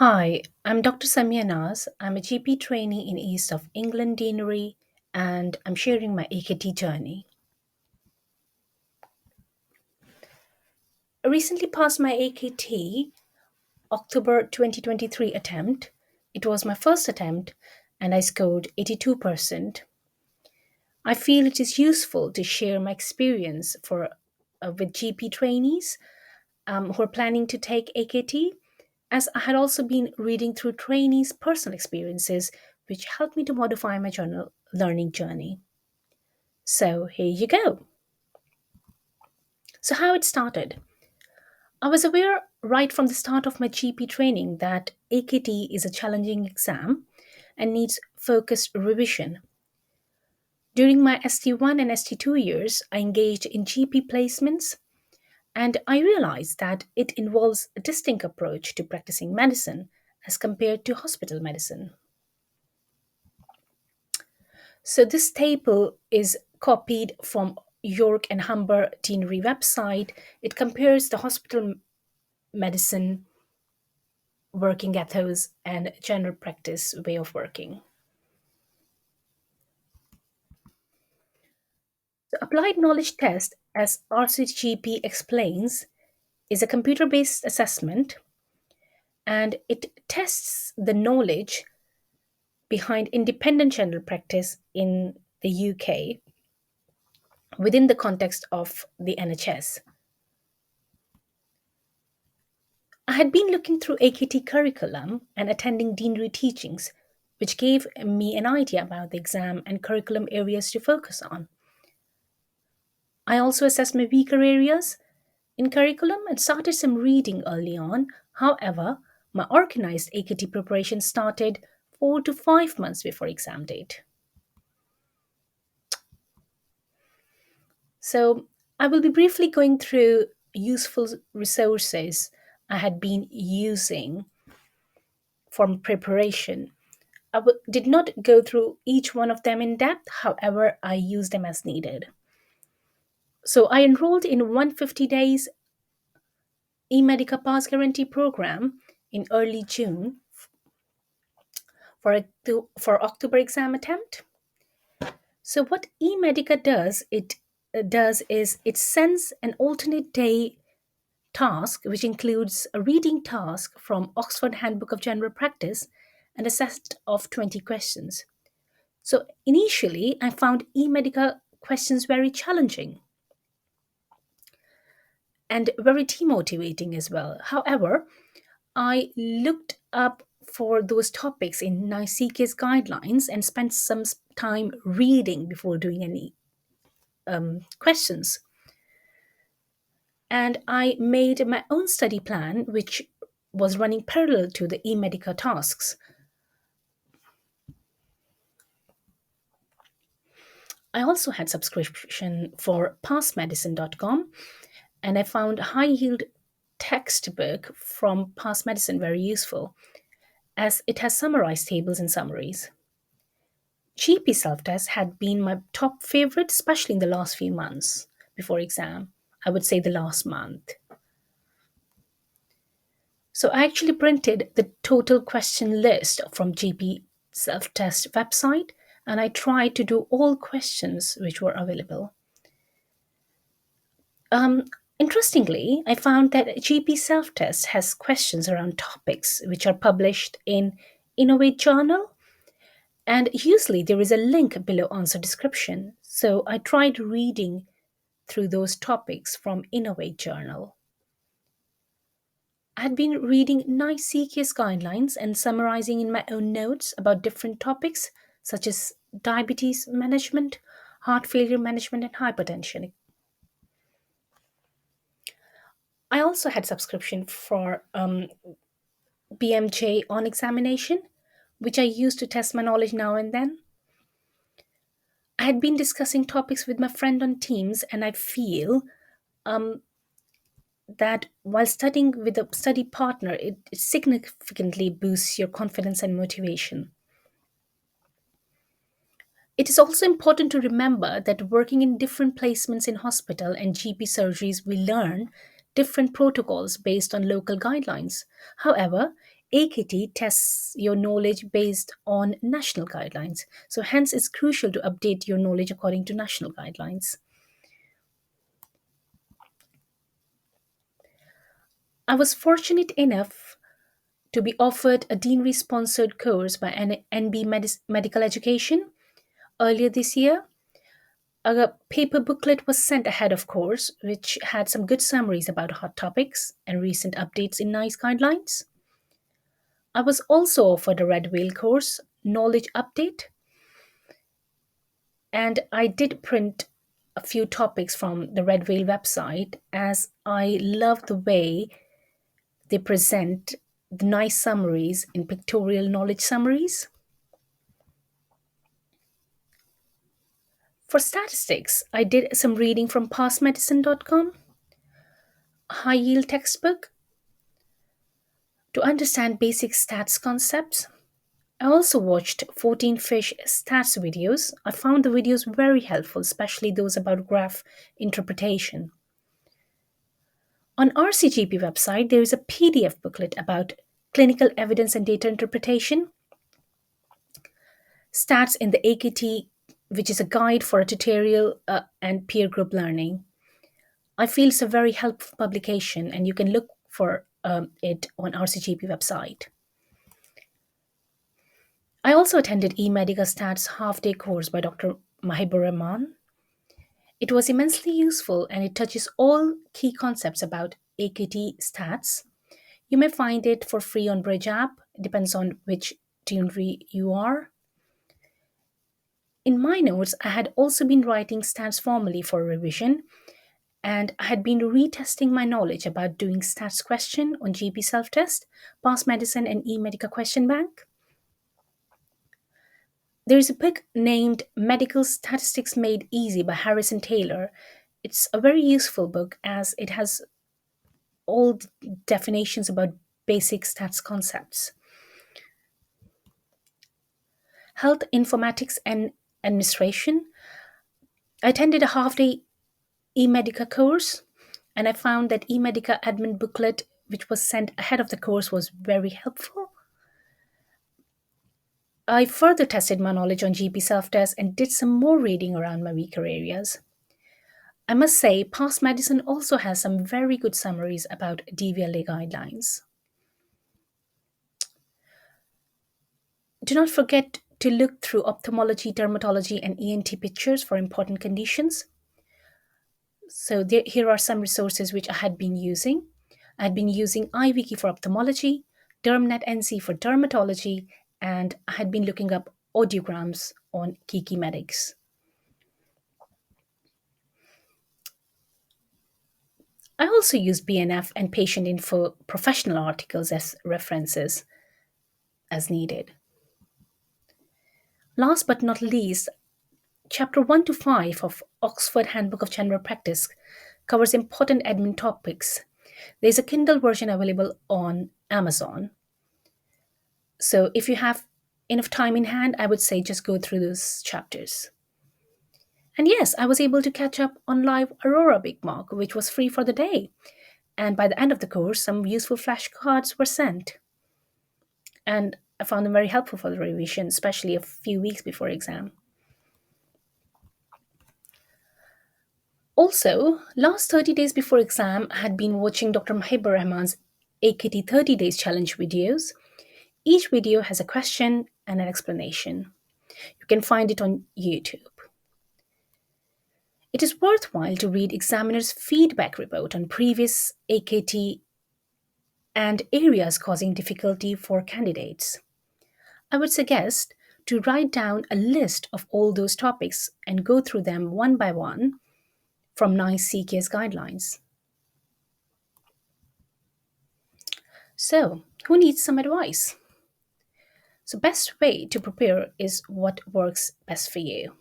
Hi, I'm Dr. Samia Naz. I'm a GP trainee in East of England Deanery and I'm sharing my AKT journey. I recently passed my AKT October 2023 attempt. It was my first attempt and I scored 82%. I feel it is useful to share my experience with GP trainees who are planning to take AKT, as I had also been reading through trainees' personal experiences, which helped me to modify my journal learning journey. So here you go. So, how it started. I was aware right from the start of my GP training that AKT is a challenging exam and needs focused revision. During my ST1 and ST2 years, I engaged in GP placements and I realized that it involves a distinct approach to practicing medicine as compared to hospital medicine. So this table is copied from York and Humber Deanery website. It compares the hospital medicine working ethos and general practice way of working. The applied knowledge test, as RCGP explains, is a computer-based assessment and it tests the knowledge behind independent general practice in the UK within the context of the NHS. I had been looking through AKT curriculum and attending deanery teachings, which gave me an idea about the exam and curriculum areas to focus on. I also assessed my weaker areas in curriculum and started some reading early on. However, my organized AKT preparation started 4 to 5 months before exam date. So, I will be briefly going through useful resources I had been using for preparation. Did not go through each one of them in depth, however, I used them as needed. So, I enrolled in 150 days eMedica Pass Guarantee program in early June for October exam attempt. So, what eMedica does is it sends an alternate day task, which includes a reading task from Oxford Handbook of General Practice and a set of 20 questions. So initially, I found e-medical questions very challenging and very demotivating as well. However, I looked up for those topics in NICE's guidelines and spent some time reading before doing any questions. And I made my own study plan, which was running parallel to the e-medica tasks. I also had subscription for passmedicine.com and I found high yield textbook from Past Medicine very useful as it has summarized tables and summaries. GP self-test had been my top favorite, especially in the last few months before exam. I would say the last month. So I actually printed the total question list from GP self-test website and I tried to do all questions which were available. Um, Interestingly, I found that GP self test has questions around topics which are published in Innovate Journal, and usually there is a link below answer description. So I tried reading through those topics from Innovate Journal. I had been reading NICE's guidelines and summarizing in my own notes about different topics such as diabetes management, heart failure management, and hypertension. I also had subscription for BMJ on examination, which I use to test my knowledge now and then. I had been discussing topics with my friend on Teams, and I feel um, that while studying with a study partner, it significantly boosts your confidence and motivation. It is also important to remember that working in different placements in hospital and GP surgeries, we learn different protocols based on local guidelines. However, AKT tests your knowledge based on national guidelines. So, hence, it's crucial to update your knowledge according to national guidelines. I was fortunate enough to be offered a deanery sponsored course by NB Medical Education earlier this year. A paper booklet was sent ahead of course, which had some good summaries about hot topics and recent updates in NICE guidelines. I was also offered a Red Whale course, Knowledge Update, and I did print a few topics from the Red Whale website as I love the way they present the nice summaries in pictorial knowledge summaries. For statistics, I did some reading from pastmedicine.com, high yield textbook, to understand basic stats concepts. I also watched 14 Fish stats videos. I found the videos very helpful, especially those about graph interpretation. On RCGP website, there is a PDF booklet about clinical evidence and data interpretation, stats in the AKT, which is a guide for a tutorial and peer group learning. I feel it's a very helpful publication, and you can look for it on RCGP website. I also attended eMedica Stats half-day course by Dr. Mahibur Rahman. It was immensely useful and it touches all key concepts about AKT stats. You may find it for free on Bridge app, depends on which deanery you are. In my notes, I had also been writing stats formally for revision, and I had been retesting my knowledge about doing stats question on GP self-test, Past Medicine and eMedica question bank. There is a book named Medical Statistics Made Easy by Harrison Taylor. It's a very useful book as it has all the definitions about basic stats concepts. Health Informatics and Administration. I attended a half day eMedica course, and I found that eMedica admin booklet, which was sent ahead of the course, was very helpful. I further tested my knowledge on GP self test and did some more reading around my weaker areas. I must say, Past Medicine also has some very good summaries about DVLA guidelines. Do not forget to look through ophthalmology, dermatology, and ENT pictures for important conditions. So here are some resources which I had been using. I had been using iWiki for ophthalmology, DermNet NC for dermatology, and I had been looking up audiograms on Kiki Medics. I also use BNF and patient info professional articles as references as needed. Last but not least, Chapter 1 to 5 of Oxford Handbook of General Practice covers important admin topics. There's a Kindle version available on Amazon. So if you have enough time in hand, I would say just go through those chapters. And yes, I was able to catch up on live Aurora Big Mark, which was free for the day. And by the end of the course, some useful flashcards were sent. And I found them very helpful for the revision, especially a few weeks before exam. Also, last 30 days before exam, I had been watching Dr. Mahibur Rahman's AKT 30 Days Challenge videos. Each video has a question and an explanation. You can find it on YouTube. It is worthwhile to read examiner's feedback report on previous AKT and areas causing difficulty for candidates. I would suggest to write down a list of all those topics and go through them one by one from NICE CKS guidelines. So, who needs some advice? So, best way to prepare is what works best for you.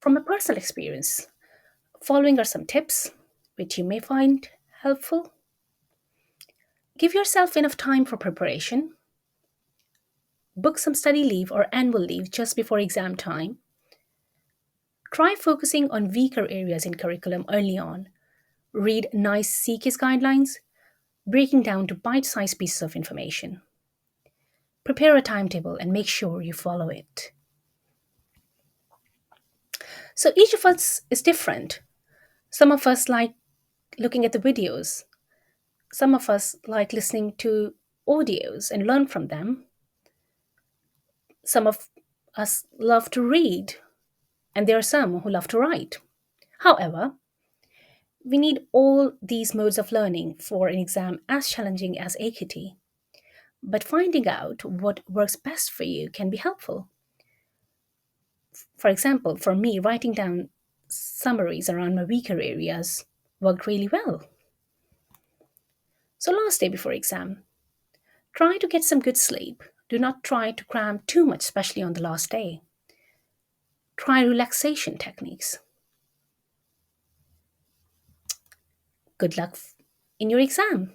From a personal experience, following are some tips which you may find helpful. Give yourself enough time for preparation. Book some study leave or annual leave just before exam time. Try focusing on weaker areas in curriculum early on. Read NICE CKS guidelines. breaking down to bite sized pieces of information. Prepare a timetable and make sure you follow it. So each of us is different. Some of us like looking at the videos, some of us like listening to audios and learn from them. Some of us love to read, and there are some who love to write. However, we need all these modes of learning for an exam as challenging as AKT. But finding out what works best for you can be helpful. For example, for me, writing down summaries around my weaker areas worked really well. So, last day before exam, try to get some good sleep. Do not try to cram too much, especially on the last day. Try relaxation techniques. Good luck in your exam.